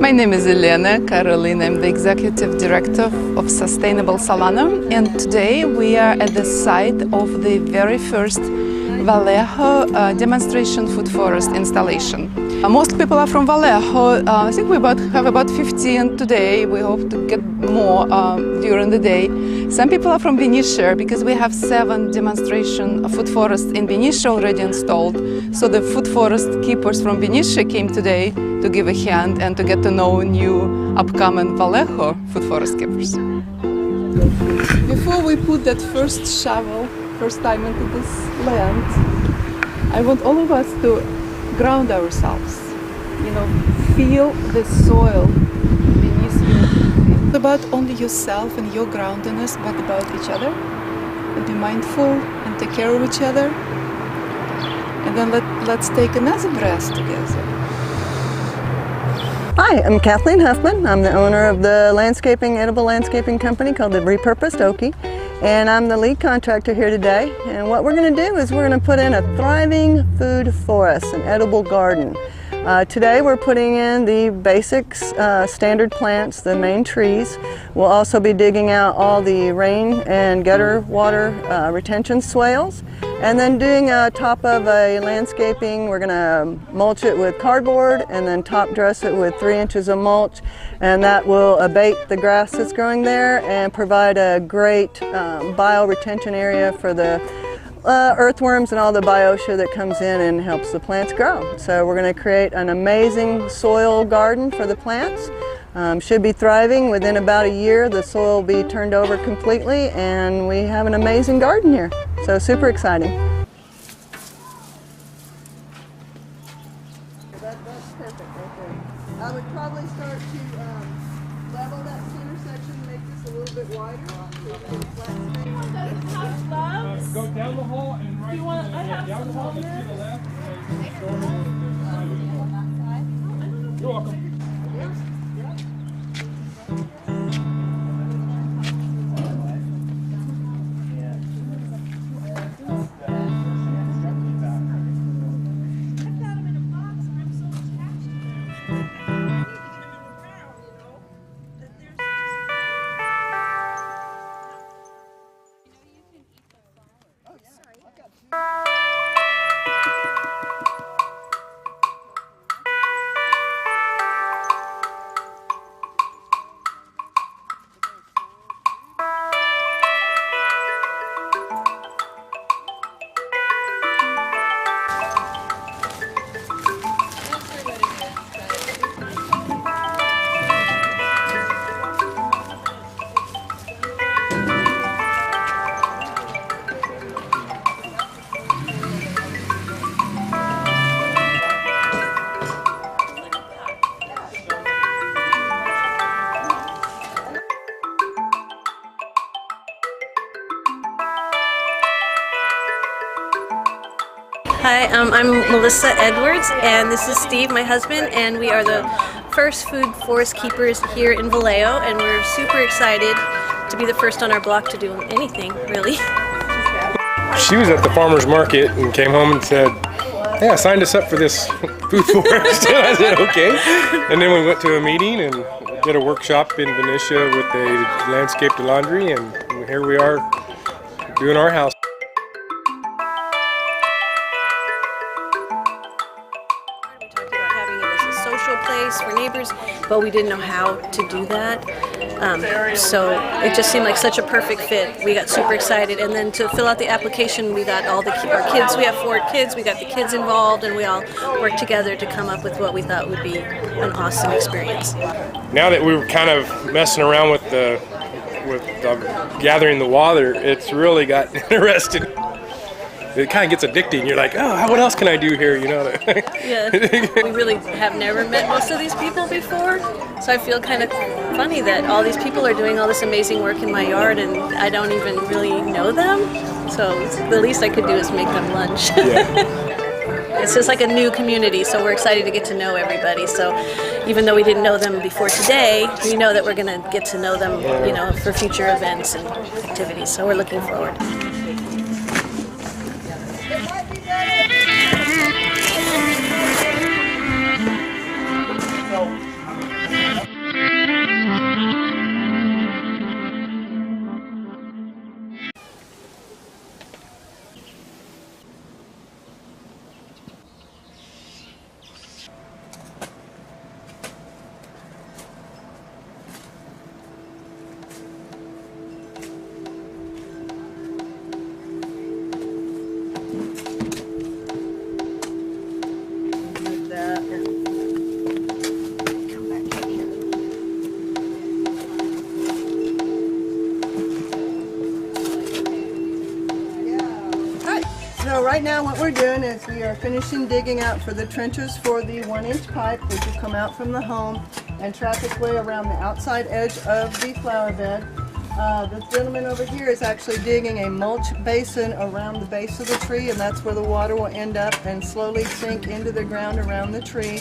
My name is Elena Caroline. I'm the Executive Director of Sustainable Solano, and today we are at the site of the very first Vallejo demonstration food forest installation. Most people are from Vallejo. I think we have about 15 today. We hope to get more during the day. Some people are from Benicia because we have 7 demonstration food forests in Benicia already installed. So the food forest keepers from Benicia came today to give a hand and to get to know new upcoming Vallejo food forest keepers. Before we put that first shovel, first time into this land, I want all of us to ground ourselves, feel the soil beneath you. It's about only yourself and your groundedness, but about each other. And be mindful and take care of each other. And then let's take another breath together. Hi, I'm Kathleen Huffman. I'm the owner of the edible landscaping company called the Repurposed Okie, and I'm the lead contractor here today. And what we're going to do is we're going to put in a thriving food forest, an edible garden. Today we're putting in the basics, standard plants, the main trees. We'll also be digging out all the rain and gutter water retention swales, and then doing a top of a landscaping. We're going to mulch it with cardboard and then top dress it with 3 inches of mulch, and that will abate the grass that's growing there and provide a great bioretention area for the earthworms and all the biocia that comes in and helps the plants grow. So we're going to create an amazing soil garden for the plants. Should be thriving. Within about a year the soil will be turned over completely and we have an amazing garden here. So super exciting. That's perfect right there. I would probably start to level that center section, make this a little bit wider. Go down the hall and right. Down the hall and to the left. You're welcome. Hi, I'm Melissa Edwards, and this is Steve, my husband, and we are the first food forest keepers here in Vallejo, and we're super excited to be the first on our block to do anything, really. She was at the farmer's market and came home and said, "Hey, I signed us up for this food forest." And I said, "Okay." And then we went to a meeting and did a workshop in Benicia with a landscaped laundry, and here we are doing our house. Social place for neighbors, but we didn't know how to do that. So it just seemed like such a perfect fit. We got super excited, and then to fill out the application, we got our kids. We have 4 kids. We got the kids involved, and we all worked together to come up with what we thought would be an awesome experience. Now that we were kind of messing around with gathering the water, it's really got interesting. It kind of gets addicting. You're like, oh, what else can I do here? Yeah, we really have never met most of these people before, so I feel kind of funny that all these people are doing all this amazing work in my yard and I don't even really know them. So the least I could do is make them lunch. Yeah. It's just like a new community, so we're excited to get to know everybody. So even though we didn't know them before today, we know that we're going to get to know them, for future events and activities. So we're looking forward. right now what we're doing is we are finishing digging out for the trenches for the 1-inch pipe, which will come out from the home and track its way around the outside edge of the flower bed. This gentleman over here is actually digging a mulch basin around the base of the tree, and that's where the water will end up and slowly sink into the ground around the tree.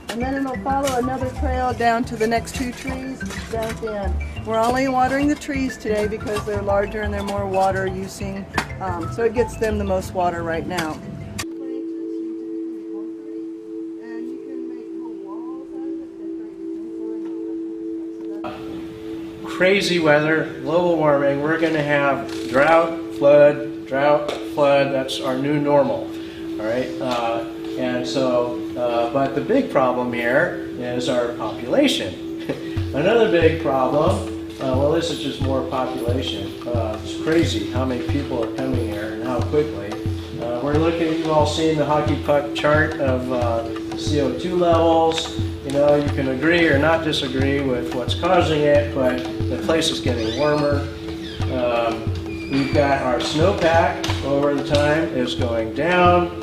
And then it'll follow another trail down to the next 2 trees down at the end. We're only watering the trees today because they're larger and they're more water using, so it gets them the most water right now. Crazy weather, global warming, we're going to have drought, flood, that's our new normal, all right? And so, but the big problem here is our population. Another big problem, well, this is just more population. It's crazy how many people are coming here and how quickly. We're looking, you've all seen the hockey puck chart of CO2 levels. You know, you can agree or not disagree with what's causing it, but the place is getting warmer. We've got our snowpack over the time is going down.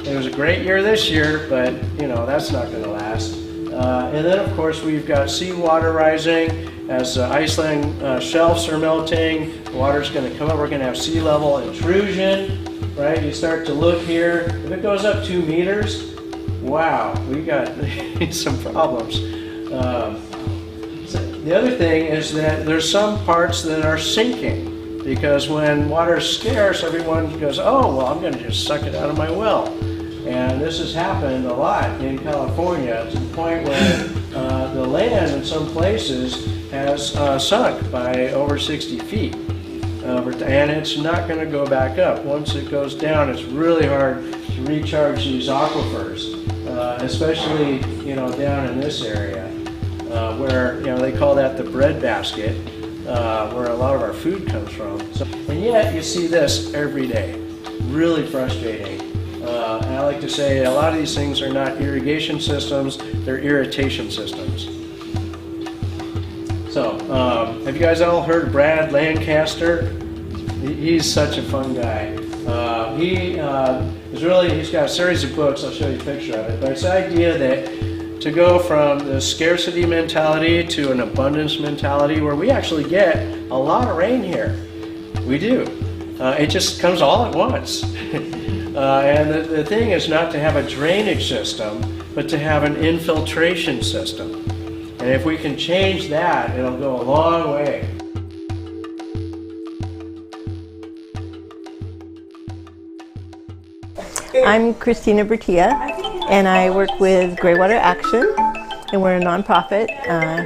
It was a great year this year, but you know, that's not going to last. And then of course we've got seawater rising as Iceland shelves are melting. The water's going to come up. We're going to have sea level intrusion, right? You start to look here. If it goes up 2 meters, wow, we got some problems. So the other thing is that there's some parts that are sinking because when water's scarce, everyone goes, oh, well, I'm going to just suck it out of my well. And this has happened a lot in California to the point where the land in some places has sunk by over 60 feet. And it's not going to go back up. Once it goes down, it's really hard to recharge these aquifers, especially, you know, down in this area where, you know, they call that the breadbasket, where a lot of our food comes from. So, and yet you see this every day. Really frustrating. And I like to say a lot of these things are not irrigation systems, they're irritation systems. So, have you guys all heard of Brad Lancaster? He's such a fun guy. He's got a series of books, I'll show you a picture of it, but it's the idea that to go from the scarcity mentality to an abundance mentality where we actually get a lot of rain here. We do. It just comes all at once. And the thing is not to have a drainage system, but to have an infiltration system. And if we can change that, it'll go a long way. I'm Christina Bertia, and I work with Greywater Action, and we're a nonprofit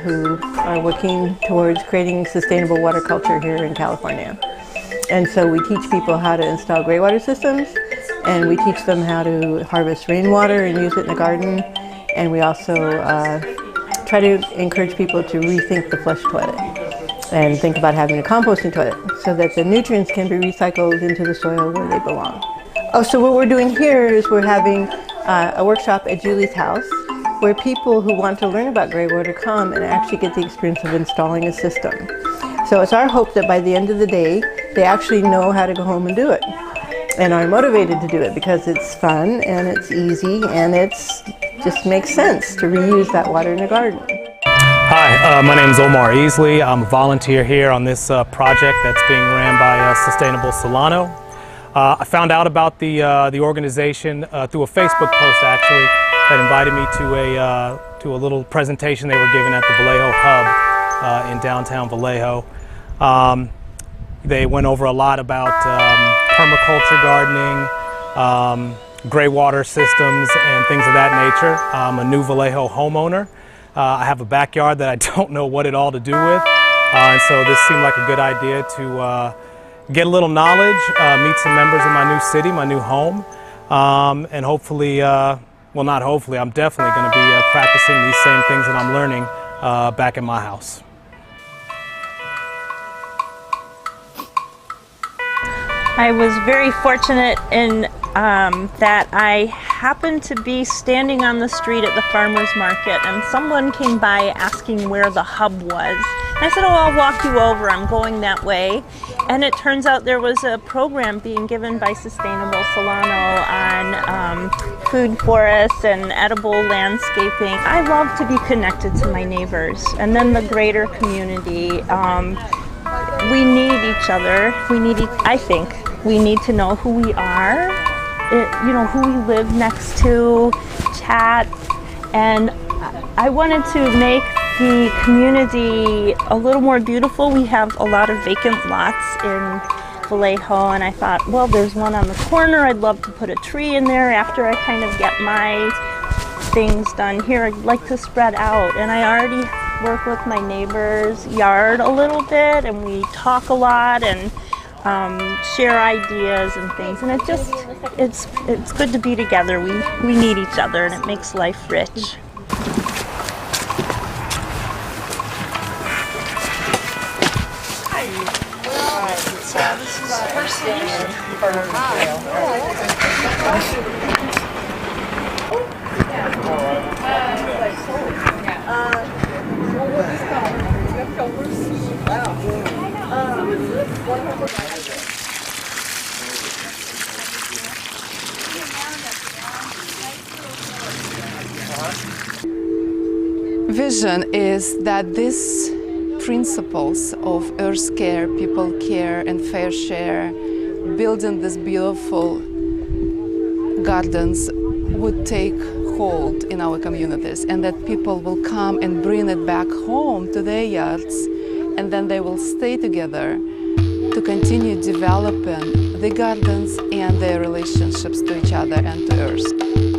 who are working towards creating sustainable water culture here in California. And so we teach people how to install greywater systems, and we teach them how to harvest rainwater and use it in the garden, and we also try to encourage people to rethink the flush toilet and think about having a composting toilet so that the nutrients can be recycled into the soil where they belong. Oh, so what we're doing here is we're having a workshop at Julie's house where people who want to learn about greywater come and actually get the experience of installing a system. So it's our hope that by the end of the day, they actually know how to go home and do it and are motivated to do it because it's fun and it's easy and it's just makes sense to reuse that water in the garden. Hi, my name is Omar Easley. I'm a volunteer here on this project that's being ran by Sustainable Solano. I found out about the organization through a Facebook post actually that invited me to a little presentation they were giving at the Vallejo Hub in downtown Vallejo. They went over a lot about permaculture gardening, greywater systems and things of that nature. I'm a new Vallejo homeowner. I have a backyard that I don't know what it all to do with, and so this seemed like a good idea to get a little knowledge, meet some members of my new city, my new home, and hopefully, well not hopefully, I'm definitely going to be practicing these same things that I'm learning back in my house. I was very fortunate in that I happened to be standing on the street at the farmer's market and someone came by asking where the hub was. And I said, oh, I'll walk you over, I'm going that way. And it turns out there was a program being given by Sustainable Solano on food forests and edible landscaping. I love to be connected to my neighbors and then the greater community. We need each other. I think we need to know who we are, who we live next to, chat, and I wanted to make the community a little more beautiful. We have a lot of vacant lots in Vallejo, and I thought, well, there's one on the corner. I'd love to put a tree in there after I kind of get my things done here. I'd like to spread out, and I already work with my neighbor's yard a little bit, and we talk a lot and share ideas and things, and it's good to be together. We need each other, and it makes life rich. Vision is that these principles of earth care, people care, and fair share, building these beautiful gardens would take hold in our communities, and that people will come and bring it back home to their yards, and then they will stay together to continue developing the gardens and their relationships to each other and to earth.